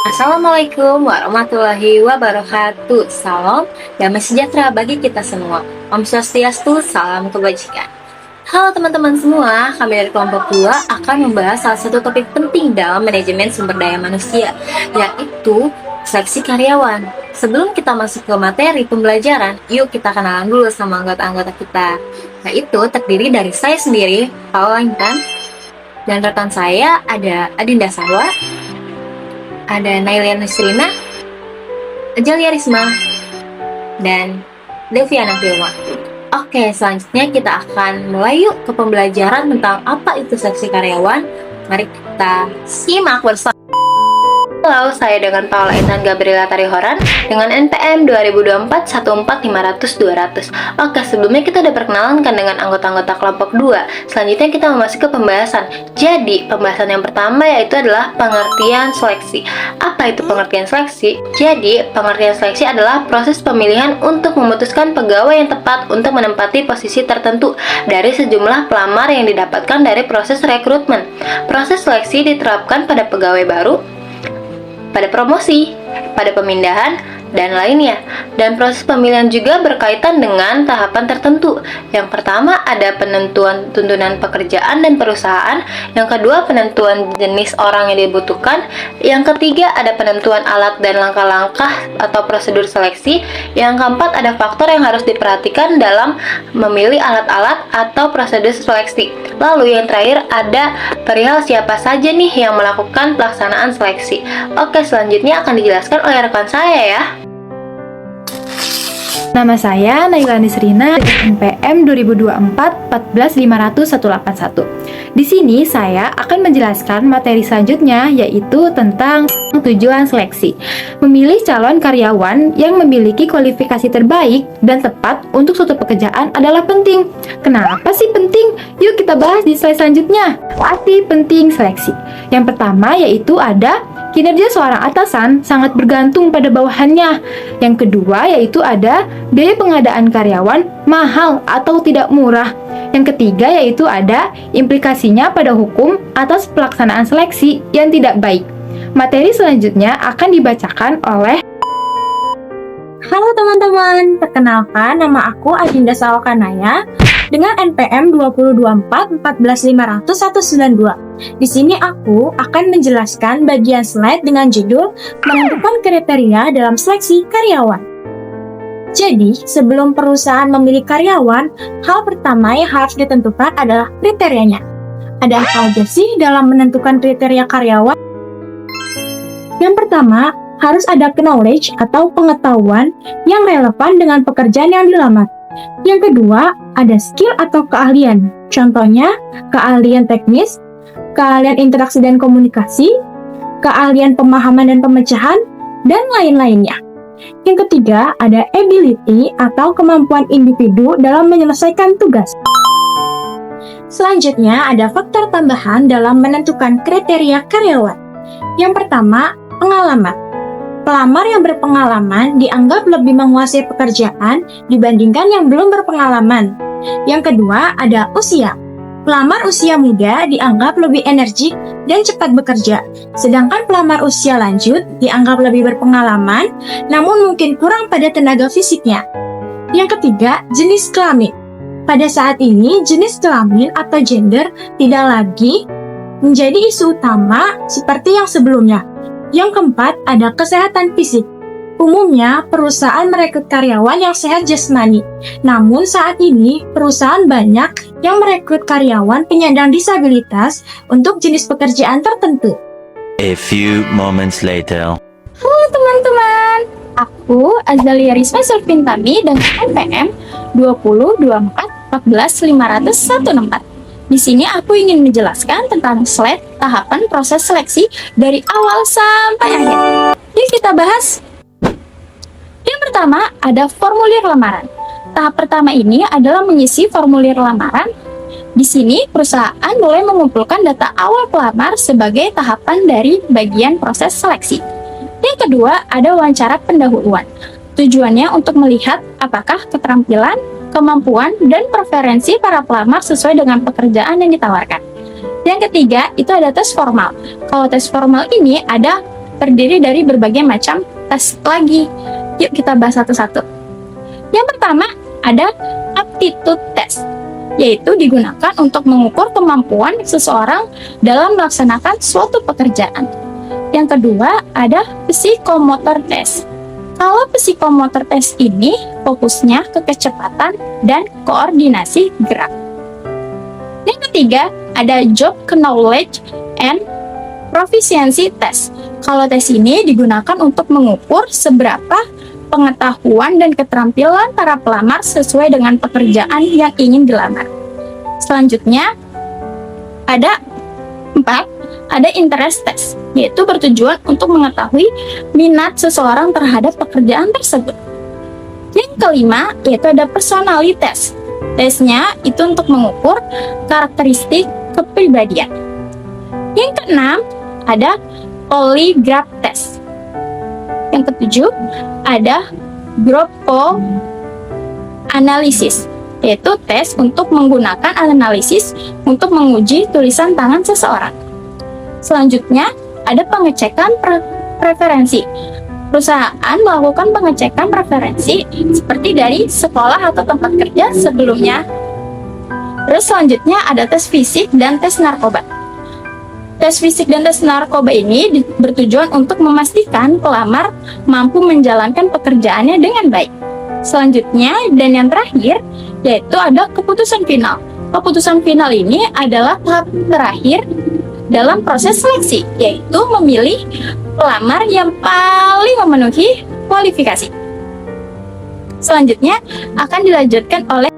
Assalamualaikum warahmatullahi wabarakatuh. Salam damai sejahtera bagi kita semua. Om Swastiastu, salam kebajikan. Halo teman-teman semua, kami dari kelompok 2 akan membahas salah satu topik penting dalam manajemen sumber daya manusia, yaitu seleksi karyawan. Sebelum kita masuk ke materi pembelajaran, yuk kita kenalan dulu sama anggota-anggota kita. Yaitu terdiri dari saya sendiri, Paula Intan, dan rekan saya ada Adinda Sarwa, ada Nailia Nusrina, Ajalia Risma, dan Deviana Filma. Oke, selanjutnya kita akan mulai yuk ke pembelajaran tentang apa itu seleksi karyawan. Mari kita simak bersama. Halo, saya dengan Paula Intan Gabriela Tarihoran dengan NPM 2024 14 500 200. Oke, sebelumnya kita udah perkenalan kan dengan anggota-anggota kelompok 2. Selanjutnya kita memasuki ke pembahasan. Jadi, pembahasan yang pertama yaitu adalah pengertian seleksi. Apa itu pengertian seleksi? Jadi, pengertian seleksi adalah proses pemilihan untuk memutuskan pegawai yang tepat untuk menempati posisi tertentu dari sejumlah pelamar yang didapatkan dari proses rekrutmen. Proses seleksi diterapkan pada pegawai baru, pada promosi, pada pemindahan, dan lainnya. Dan proses pemilihan juga berkaitan dengan tahapan tertentu. Yang pertama ada penentuan tuntunan pekerjaan dan perusahaan. Yang kedua penentuan jenis orang yang dibutuhkan. Yang ketiga ada penentuan alat dan langkah-langkah atau prosedur seleksi. Yang keempat ada faktor yang harus diperhatikan dalam memilih alat-alat atau prosedur seleksi. Lalu yang terakhir ada perihal siapa saja nih yang melakukan pelaksanaan seleksi. Oke, selanjutnya akan dijelaskan oleh rekan saya ya. Nama saya Naila Nisrina dengan NPM 2024 14 500 181. Di sini saya akan menjelaskan materi selanjutnya yaitu tentang tujuan seleksi. Memilih calon karyawan yang memiliki kualifikasi terbaik dan tepat untuk suatu pekerjaan adalah penting. Kenapa sih penting? Yuk kita bahas di slide selanjutnya. Arti penting seleksi. Yang pertama yaitu ada kinerja seorang atasan sangat bergantung pada bawahannya. Yang kedua yaitu ada biaya pengadaan karyawan mahal atau tidak murah. Yang ketiga yaitu ada implikasinya pada hukum atas pelaksanaan seleksi yang tidak baik. Materi selanjutnya akan dibacakan oleh. Halo teman-teman, perkenalkan nama aku Adinda Sawakanaya dengan NPM 2024 14 500 192. Di sini aku akan menjelaskan bagian slide dengan judul menentukan kriteria dalam seleksi karyawan. Jadi, sebelum perusahaan memilih karyawan, hal pertama yang harus ditentukan adalah kriterianya. Ada apa aja sih dalam menentukan kriteria karyawan? Yang pertama, harus ada knowledge atau pengetahuan yang relevan dengan pekerjaan yang dilamar. Yang kedua, ada skill atau keahlian. Contohnya, keahlian teknis, keahlian interaksi dan komunikasi, keahlian pemahaman dan pemecahan, dan lain-lainnya. Yang ketiga, ada ability atau kemampuan individu dalam menyelesaikan tugas. Selanjutnya, ada faktor tambahan dalam menentukan kriteria karyawan. Yang pertama, pengalaman. Pelamar yang berpengalaman dianggap lebih menguasai pekerjaan dibandingkan yang belum berpengalaman. Yang kedua, ada usia. Pelamar usia muda dianggap lebih energik dan cepat bekerja, sedangkan pelamar usia lanjut dianggap lebih berpengalaman, namun mungkin kurang pada tenaga fisiknya. Yang ketiga, jenis kelamin. Pada saat ini, jenis kelamin atau gender tidak lagi menjadi isu utama seperti yang sebelumnya. Yang keempat, ada kesehatan fisik. Umumnya, perusahaan merekrut karyawan yang sehat jasmani. Namun saat ini, perusahaan banyak yang merekrut karyawan penyandang disabilitas untuk jenis pekerjaan tertentu. A few moments later. Halo teman-teman, aku Azalia Risma Sulfintami dengan NPM 2024 14 500 164. Di sini aku ingin menjelaskan tentang slide tahapan proses seleksi dari awal sampai akhir. Yuk kita bahas. Yang pertama ada formulir lamaran. Tahap pertama ini adalah mengisi formulir lamaran. Di sini perusahaan mulai mengumpulkan data awal pelamar sebagai tahapan dari bagian proses seleksi. Yang kedua ada wawancara pendahuluan. Tujuannya untuk melihat apakah keterampilan, kemampuan, dan preferensi para pelamar sesuai dengan pekerjaan yang ditawarkan. Yang ketiga, itu ada tes formal. Kalau tes formal ini ada terdiri dari berbagai macam tes lagi. Yuk kita bahas satu-satu. Yang pertama ada aptitude test, yaitu digunakan untuk mengukur kemampuan seseorang dalam melaksanakan suatu pekerjaan. Yang kedua ada psikomotor test. Kalau psikomotor test ini fokusnya ke kecepatan dan koordinasi gerak. Yang ketiga ada job knowledge and proficiency test. Kalau tes ini digunakan untuk mengukur seberapa pengetahuan dan keterampilan para pelamar sesuai dengan pekerjaan yang ingin dilamar. Selanjutnya ada 4, ada interest test, yaitu bertujuan untuk mengetahui minat seseorang terhadap pekerjaan tersebut. Yang kelima yaitu ada personality test. Tesnya itu untuk mengukur karakteristik kepribadian. Yang keenam ada polygraph test. Yang ketujuh ada Gropo analisis, yaitu tes untuk menggunakan analisis untuk menguji tulisan tangan seseorang. Selanjutnya ada pengecekan preferensi. Perusahaan melakukan pengecekan preferensi seperti dari sekolah atau tempat kerja sebelumnya. Terus selanjutnya ada tes fisik dan tes narkoba. Tes fisik dan tes narkoba ini bertujuan untuk memastikan pelamar mampu menjalankan pekerjaannya dengan baik. Selanjutnya dan yang terakhir yaitu ada keputusan final. Keputusan final ini adalah tahap terakhir dalam proses seleksi, yaitu memilih pelamar yang paling memenuhi kualifikasi. Selanjutnya akan dilanjutkan oleh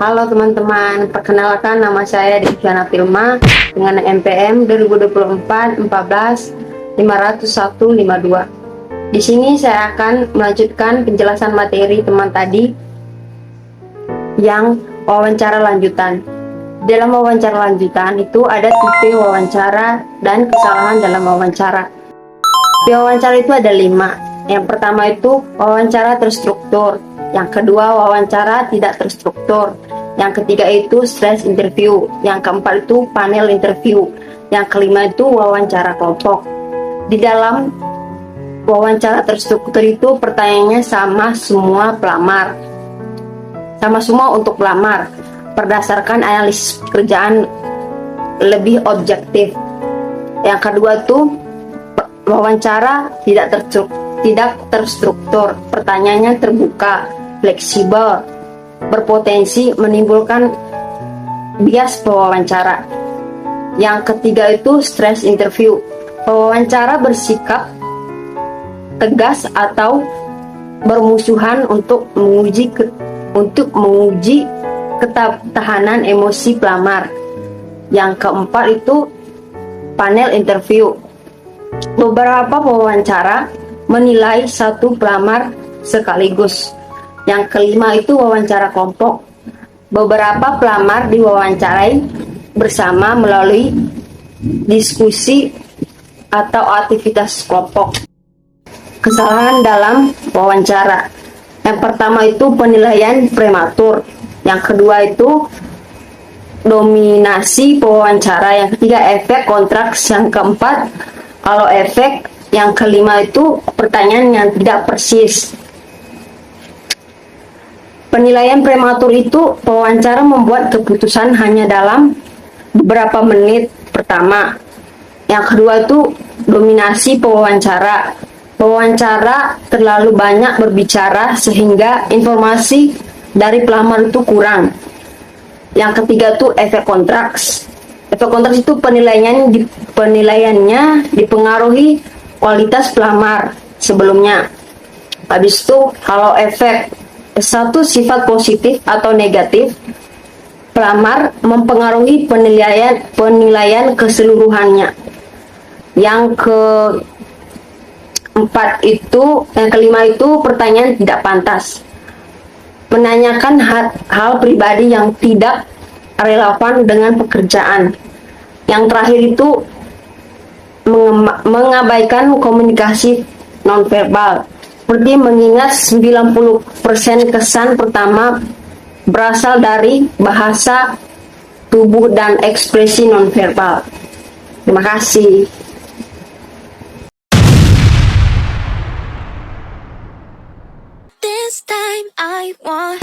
Halo teman-teman, perkenalkan nama saya Diviana Filma dengan NPM 2024 14 501 52. Di sini saya akan melanjutkan penjelasan materi teman tadi yang wawancara lanjutan. Dalam wawancara lanjutan itu ada tipe wawancara dan kesalahan dalam wawancara. Tipe wawancara itu ada 5. Yang pertama itu wawancara terstruktur. Yang kedua wawancara tidak terstruktur. Yang ketiga itu stress interview. Yang keempat itu panel interview. Yang kelima itu wawancara kelompok. Di dalam wawancara terstruktur itu pertanyaannya sama semua pelamar. Sama semua untuk pelamar. Berdasarkan analisis pekerjaan lebih objektif. Yang kedua itu wawancara tidak terstruktur. Pertanyaannya terbuka, fleksibel, berpotensi menimbulkan bias pewawancara. Yang ketiga itu stress interview. Pewawancara bersikap tegas atau bermusuhan untuk menguji ketahanan emosi pelamar. Yang keempat itu panel interview. Beberapa pewawancara menilai satu pelamar sekaligus. Yang kelima itu wawancara kelompok. Beberapa pelamar diwawancarai bersama melalui diskusi atau aktivitas kelompok. Kesalahan dalam wawancara. Yang pertama itu penilaian prematur. Yang kedua itu dominasi pewawancara. Yang ketiga efek kontraks. Yang keempat kalau efek. Yang kelima itu pertanyaan yang tidak persis. Penilaian prematur itu pewawancara membuat keputusan hanya dalam beberapa menit pertama. Yang kedua itu dominasi pewawancara. Pewawancara terlalu banyak berbicara sehingga informasi dari pelamar itu kurang. Yang ketiga itu efek kontraks. Efek kontraks itu penilaiannya dipengaruhi kualitas pelamar sebelumnya. Habis itu kalau efek satu sifat positif atau negatif, pelamar mempengaruhi penilaian keseluruhannya. Yang kelima itu pertanyaan tidak pantas, menanyakan hal pribadi yang tidak relevan dengan pekerjaan. Yang terakhir itu mengabaikan komunikasi nonverbal, seperti mengingat 90% kesan pertama berasal dari bahasa tubuh dan ekspresi nonverbal. Terima kasih. I want.